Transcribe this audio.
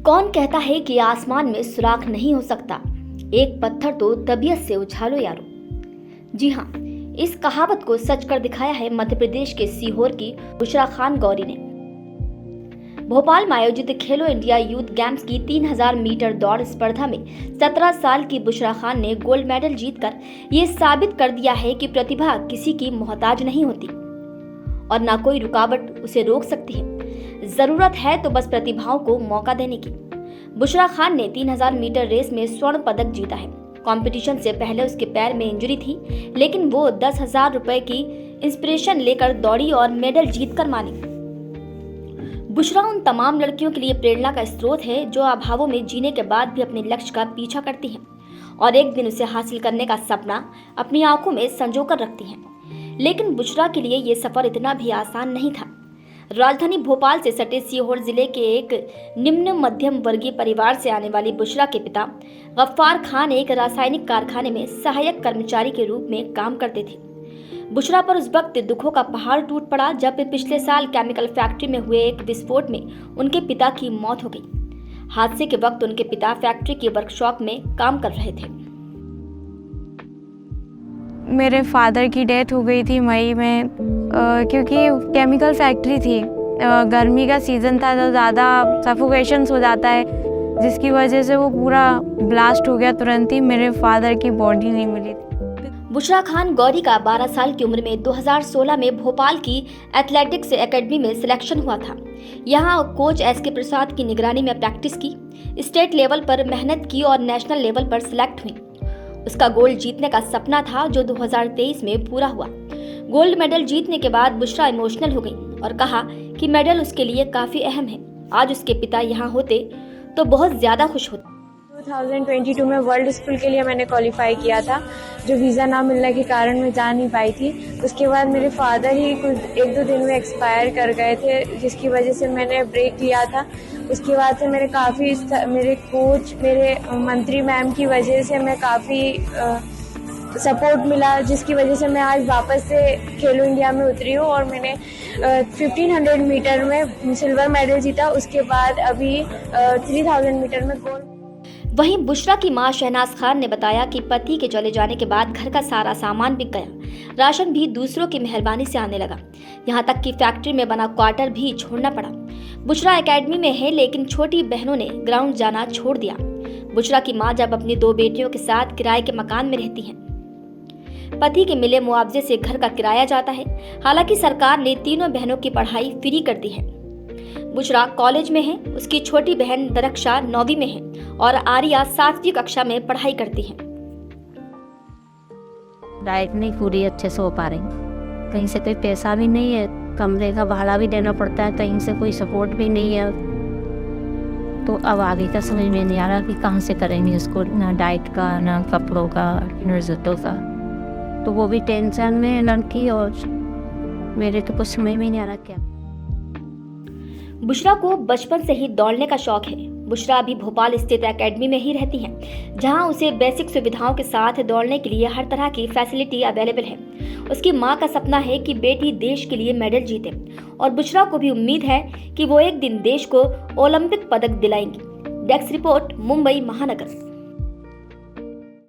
कौन कहता है कि आसमान में सुराख नहीं हो सकता, एक पत्थर तो तबीयत से उछालो यारो। जी हाँ, इस कहावत को सच कर दिखाया है मध्य प्रदेश के सीहोर की बुशरा खान गौरी ने। भोपाल में आयोजित खेलो इंडिया यूथ गेम्स की 3000 मीटर दौड़ स्पर्धा में 17 साल की बुशरा खान ने गोल्ड मेडल जीतकर ये साबित कर दिया है कि प्रतिभा किसी की मोहताज नहीं होती और ना कोई रुकावट उसे रोक सकती है। जरूरत है तो बस प्रतिभाओं को मौका देने की। बुशरा खान ने 3000 मीटर रेस में स्वर्ण पदक जीता है। कंपटीशन से पहले उसके पैर में इंजरी थी, लेकिन वो 10,000 रुपए की इंस्पिरेशन लेकर दौड़ी और मेडल जीतकर मानी। बुशरा उन तमाम लड़कियों के लिए प्रेरणा का स्रोत है जो अभावों में जीने के बाद भी अपने लक्ष्य का पीछा करती हैं और एक दिन उसे हासिल करने का सपना अपनी आंखों में संजोकर रखती हैं। लेकिन बुशरा के लिए ये सफर इतना भी आसान नहीं था। राजधानी भोपाल से सटे सीहोर जिले के एक निम्न मध्यम वर्गीय परिवार से आने वाली बुशरा के पिता गफ्फार खान एक रासायनिक कारखाने में सहायक कर्मचारी के रूप में काम करते थे। बुशरा पर उस वक्त दुखों का पहाड़ टूट पड़ा जब पिछले साल केमिकल फैक्ट्री में हुए एक विस्फोट में उनके पिता की मौत हो गई। हादसे के वक्त उनके पिता फैक्ट्री के वर्कशॉप में काम कर रहे थे। मेरे फादर की डेथ हो गई थी मई में, क्योंकि केमिकल फैक्ट्री थी। गर्मी का सीज़न था तो ज़्यादा सफोकेशंस हो जाता है, जिसकी वजह से वो पूरा ब्लास्ट हो गया। तुरंत ही मेरे फादर की बॉडी नहीं मिली थी। बुशरा खान गौरी का 12 साल की उम्र में 2016 में भोपाल की एथलेटिक्स एकेडमी में सिलेक्शन हुआ था। यहाँ कोच SK प्रसाद की निगरानी में प्रैक्टिस की, स्टेट लेवल पर मेहनत की और नेशनल लेवल पर सिलेक्ट हुई। उसका गोल्ड जीतने का सपना था जो 2023 में पूरा हुआ। गोल्ड मेडल जीतने के बाद बुशरा इमोशनल हो गई और कहा कि मेडल उसके लिए काफी अहम है। आज उसके पिता यहाँ होते तो बहुत ज्यादा खुश होते। 2022 में वर्ल्ड स्कूल के लिए मैंने क्वालिफाई किया था, जो वीज़ा ना मिलने के कारण मैं जा नहीं पाई थी। उसके बाद मेरे फादर ही कुछ 1-2 दिन में एक्सपायर कर गए थे, जिसकी वजह से मैंने ब्रेक लिया था। उसके बाद से मेरे कोच, मेरे मंत्री मैम की वजह से मैं काफ़ी सपोर्ट मिला, जिसकी वजह से मैं आज वापस से खेलो इंडिया में उतरी हूँ और मैंने 1500 मीटर में सिल्वर मेडल जीता। उसके बाद अभी 3000 मीटर में गोल्ड। वहीं बुशरा की मां शहनाज खान ने बताया कि पति के चले जाने के बाद घर का सारा सामान बिक गया, राशन भी दूसरों की मेहरबानी से आने लगा, यहाँ तक कि फैक्ट्री में बना क्वार्टर भी छोड़ना पड़ा। बुशरा एकेडमी में है, लेकिन छोटी बहनों ने ग्राउंड जाना छोड़ दिया। बुशरा की मां जब अपनी 2 बेटियों के साथ किराए के मकान में रहती हैं। पति के मिले मुआवजे से घर का किराया जाता है। हालांकि सरकार ने तीनों बहनों की पढ़ाई फ्री कर दी है। बुशरा कॉलेज में है, उसकी छोटी बहन दरक्षा 9वीं में है और आर्या 7वीं कक्षा में पढ़ाई करती है। डाइट नहीं पूरी अच्छे से हो पा रही, कहीं से कोई पैसा भी नहीं है, कमरे का भाड़ा भी देना पड़ता है, कहीं से कोई सपोर्ट भी नहीं है। तो अब आगे का समझ में नहीं आ रहा कि कहाँ से करेंगे इसको, ना डाइट का, ना कपड़ों का, ना रिजल्टों का। तो वो भी टेंशन में है लड़की, और मेरे तो कुछ समझ में नहीं आ रहा क्या। बुशरा को बचपन से ही दौड़ने का शौक है। बुशरा अभी भोपाल स्थित एकेडमी में ही रहती है, जहां उसे बेसिक सुविधाओं के साथ दौड़ने के लिए हर तरह की फैसिलिटी अवेलेबल है। उसकी मां का सपना है कि बेटी देश के लिए मेडल जीते और बुशरा को भी उम्मीद है कि वो एक दिन देश को ओलंपिक पदक दिलाएंगी। डेस्क रिपोर्ट, मुंबई महानगर।